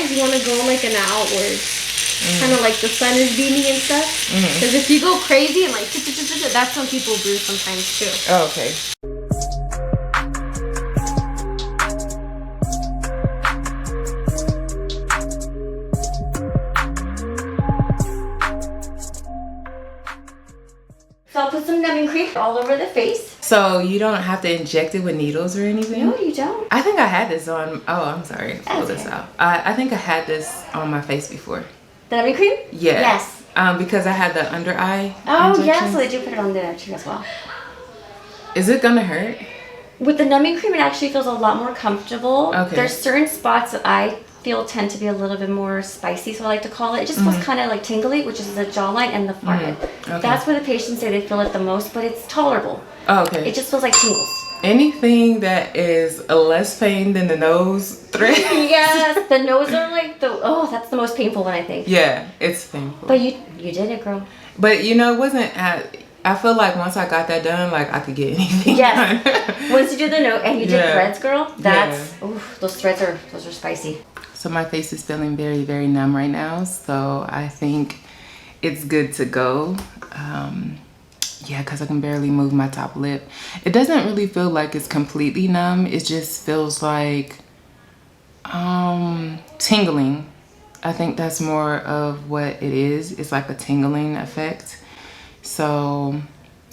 eyes, you want to go like an outwards. Kind of like the sun is beaming and stuff. Because if you go crazy and like, that's when people bruise sometimes too. Oh, okay. So I'll put some numbing cream all over the face. So you don't have to inject it with needles or anything? No, you don't. I think I had this on, oh, I'm sorry. Pull this out. I think I had this on my face before. The numbing cream? Yeah. Yes. Because I had the under eye injection. Yeah, so they do put it on there too as well. Is it gonna hurt? With the numbing cream, it actually feels a lot more comfortable. Okay. There's certain spots that I feel tend to be a little bit more spicy, so I like to call it. It just feels kind of like tingly, which is the jawline and the forehead. Okay. That's where the patients say they feel it the most, but it's tolerable. Oh, okay. It just feels like tingles. Anything that is less pain than the nose thread. Yes, the nose are like that's the most painful one, I think. Yeah, it's painful. But you did it, girl. But you know, it wasn't I feel like once I got that done, like I could get anything done. Once you did the nose and you did threads, girl, those threads are spicy. So my face is feeling very, very numb right now. So I think it's good to go. Yeah, because I can barely move my top lip. It doesn't really feel like it's completely numb. It just feels like tingling. I think that's more of what it is. It's like a tingling effect. So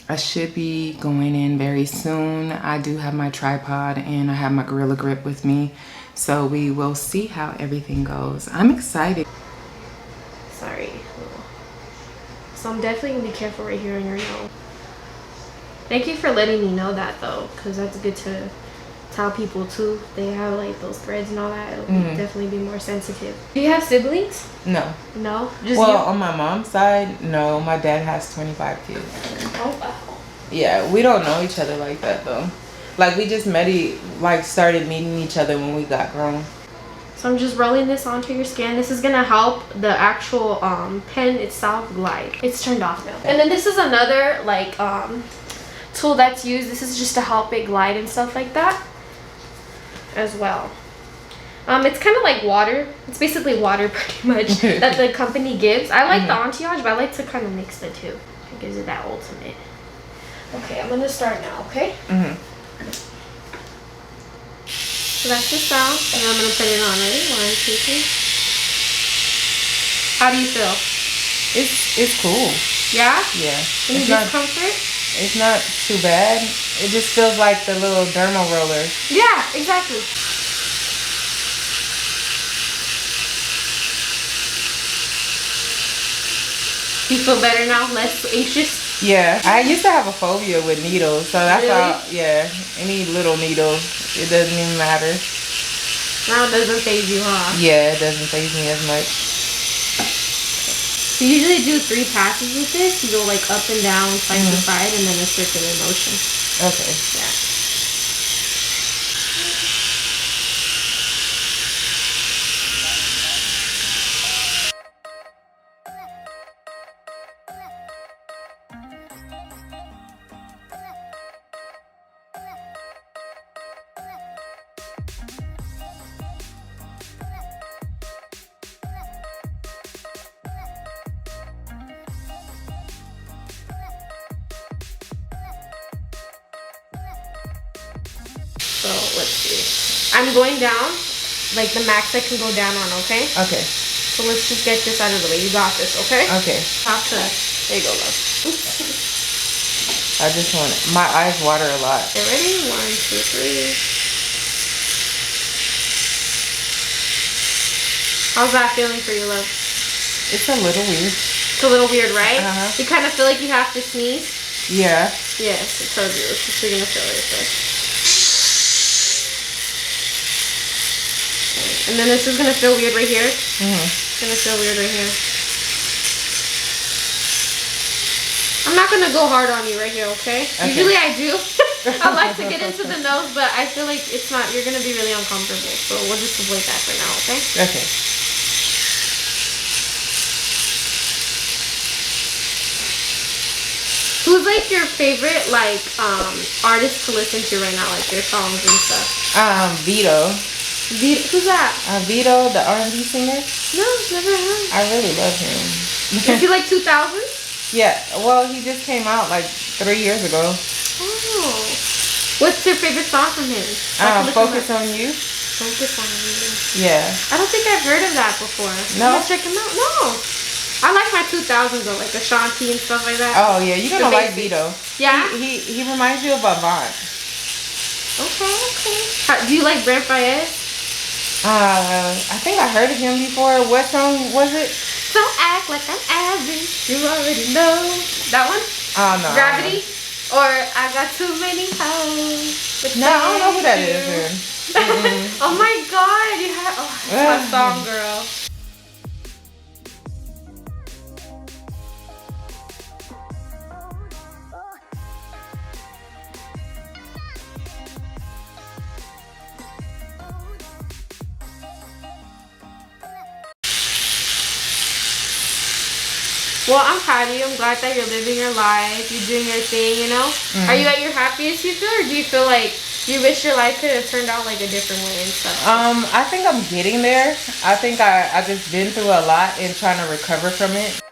I should be going in very soon. I do have my tripod and I have my Gorilla Grip with me. So we will see how everything goes. I'm excited. Sorry. So I'm definitely gonna be careful right here on your nose. Thank you for letting me know that though, because that's good to tell people too. They have like those threads and all that. It'll definitely be more sensitive. Do you have siblings? No. No? Just well, you? On my mom's side, no. My dad has 25 kids. Oh wow. Yeah, we don't know each other like that though. Like we just started meeting each other when we got grown. So I'm just rolling this onto your skin. This is gonna help the actual pen itself glide. It's turned off now. And then this is another like tool that's used. This is just to help it glide and stuff like that as well. It's kind of like water. It's basically water pretty much that the company gives. I like the Entourage, but I like to kind of mix the two. It gives it that ultimate. Okay, I'm gonna start now, okay? So that's the sound, and I'm gonna put it on. Ready? 1, 2, 3. How do you feel? It's cool. Yeah? Yeah. Any discomfort? It's not too bad. It just feels like the little dermal roller. Yeah, exactly. Do you feel better now? Less anxious? Yeah, I used to have a phobia with needles, so that's really? all. Yeah, any little needle, it doesn't even matter. Now it doesn't faze you, huh? Yeah, it doesn't faze me as much. So you usually do 3 passes with this. You go like up and down, side to side, and then a circular motion. Okay. Yeah. So let's see. I'm going down, like the max I can go down on, okay? Okay. So let's just get this out of the way. You got this, okay? Okay. Top to, there you go, love. I just want it. My eyes water a lot. Okay, ready? 1, 2, 3. How's that feeling for you, love? It's a little weird. It's a little weird, right? You kind of feel like you have to sneeze? Yeah. Yes, it tells you. It's just you're gonna feel it first. And then this is gonna feel weird right here. It's gonna feel weird right here. I'm not gonna go hard on you right here, okay? Usually I do. I like to get into the nose, but I feel like it's not. You're gonna be really uncomfortable, so we'll just avoid that for now, okay? Okay. Who's like your favorite like artist to listen to right now, like their songs and stuff? Vito. Who's that? Vito, the R&B singer. No, never heard. I really love him. Is he like 2000? Yeah, well, he just came out like 3 years ago. Oh. What's your favorite song from him? Focus on You. Focus on You. Yeah. I don't think I've heard of that before. No? Let's check him out. No. I like my 2000s though, like Ashanti and stuff like that. Oh yeah, you're gonna like Vito. Yeah? He reminds you of Avant. Okay. Do you like Brent Fayez? I think I heard of him before. What song was it? Don't act like I'm average. You already know. That one? Oh no. Gravity? Or I got too many hoes. No, I don't know who that is. Oh my god, you have that's my song, girl. Well, I'm proud of you. I'm glad that you're living your life. You're doing your thing, you know? Are you at your happiest you feel? Or do you feel like you wish your life could have turned out like a different way and stuff? I think I'm getting there. I think I just been through a lot and trying to recover from it.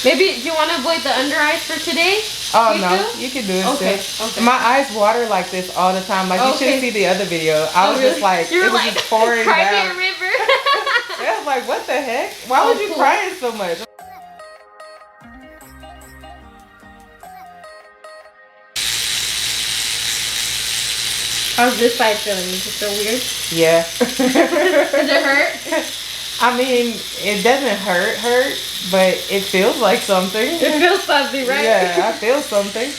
Maybe, do you want to avoid the under eyes for today? Oh no, you can do it still. Okay. My eyes water like this all the time. Like you should see the other video. I was just like, it was just pouring down. Cry me a river. I was like, what the heck? Why was you crying so much? How's this side feeling? Is it feel weird? Yeah. Does it hurt? I mean, it doesn't hurt, but it feels like something. It feels something, right? Yeah, I feel something.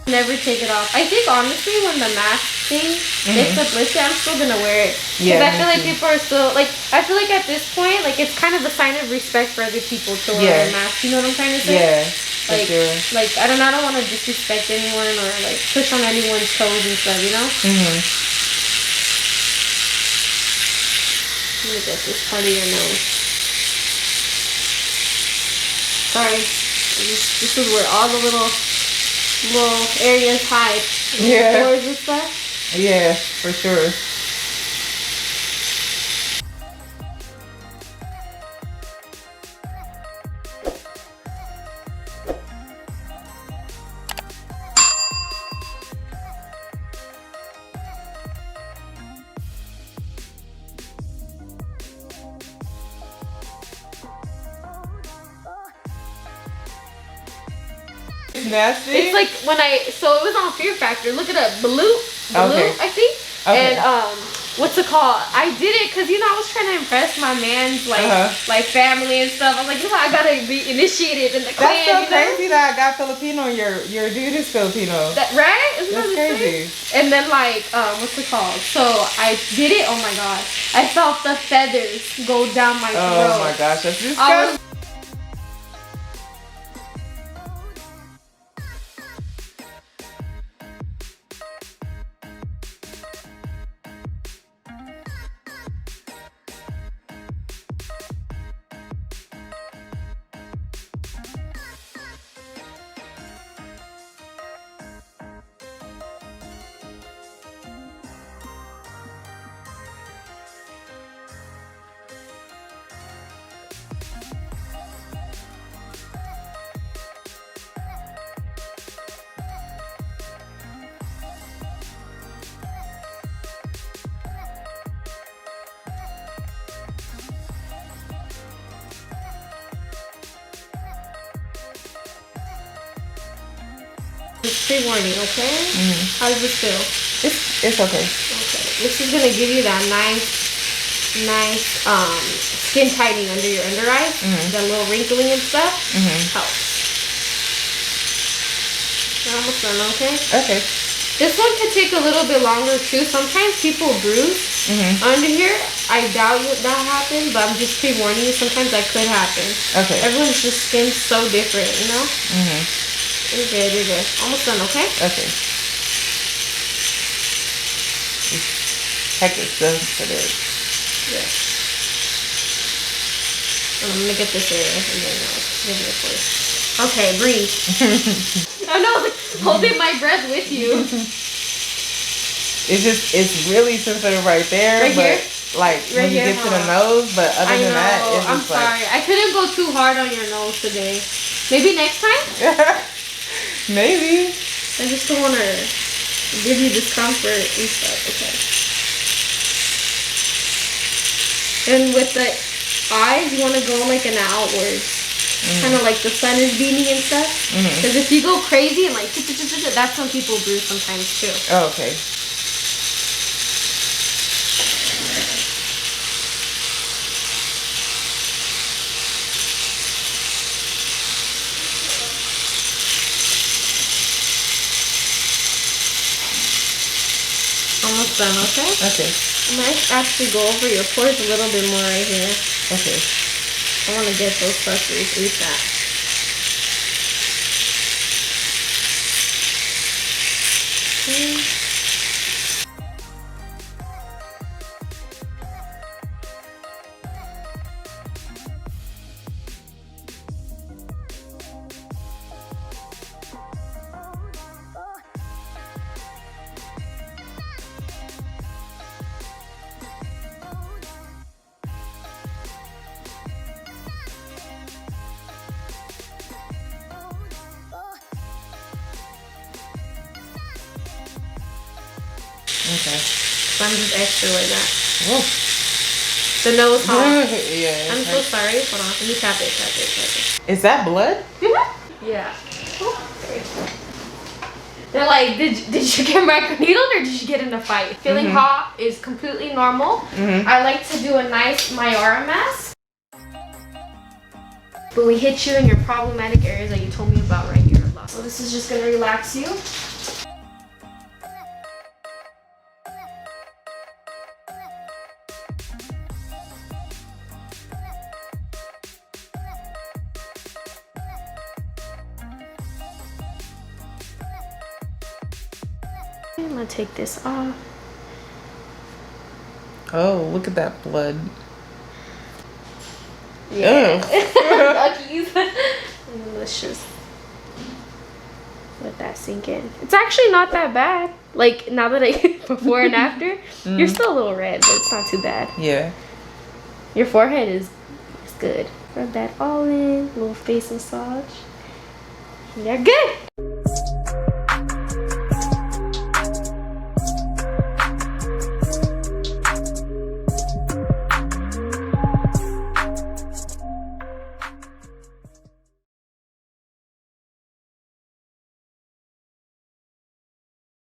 Never take it off. I think honestly when the mask thing gets uplifted, I'm still gonna wear it. Because I feel like people are still like, I feel like at this point, like it's kind of a sign of respect for other people to wear a mask. You know what I'm trying to say? Yeah. Like I don't want to disrespect anyone or like push on anyone's toes and stuff, you know? Let me get this part of your nose. Sorry. This is where all the little areas hide. Yeah. Pores and stuff. Yeah, for sure. Nasty. It's like when so it was on Fear Factor. Look it up. Blue, I think. Okay. And what's it called? I did it because you know I was trying to impress my man's like family and stuff. I was like, you know, I gotta be initiated in the clan. That's so crazy that I got Filipino. Your dude is Filipino. Right? Isn't That's crazy. And then like what's it called? So I did it. Oh my god! I felt the feathers go down my throat. Oh my gosh, that's disgusting. Just pre-warning, okay? How does this feel? It's okay. Okay. This is gonna give you that nice skin tightening under your under eyes. That little wrinkling and stuff. Helps. We're almost done, okay? Okay. This one could take a little bit longer too. Sometimes people bruise under here. I doubt that happened, but I'm just pre-warning you. Sometimes that could happen. Okay. Everyone's just skin's so different, you know? You're good, you're good. Almost done, okay? Okay. It's hectic sensitive. Yeah. I'm gonna get this area and then I'll give it for you. Okay, breathe. I know, like, holding my breath with you. It's really sensitive right there, right but here? like Right when you here, get to the nose, but other than that, it's I'm just sorry. I couldn't go too hard on your nose today. Maybe next time? Maybe. I just don't want to give you discomfort and stuff. Okay. And with the eyes, you want to go like an outwards. Kind of like the sun is beaming and stuff. Because if you go crazy and like, that's when people bruise sometimes too. Oh, okay. Almost done, okay? Okay. I might actually go over your pores a little bit more right here. Okay. I want to get those pressures ASAP. Okay. Okay. So I'm just extra like that. Whoa. The nose, huh? Yeah. I'm so sorry. Hold on. Let me tap it. Is that blood? Yeah. Okay. They're like, did you get microneedled or did you get in a fight? Feeling hot is completely normal. I like to do a nice Mayara mask. But we hit you in your problematic areas that you told me about right here a lot. So this is just gonna relax you. I'm gonna take this off. Oh, look at that blood. Yeah. Duckies. Let's just let that sink in. It's actually not that bad. Like now that I before and after, you're still a little red, but it's not too bad. Yeah. Your forehead is good. Rub that all in. Little face massage. They're good.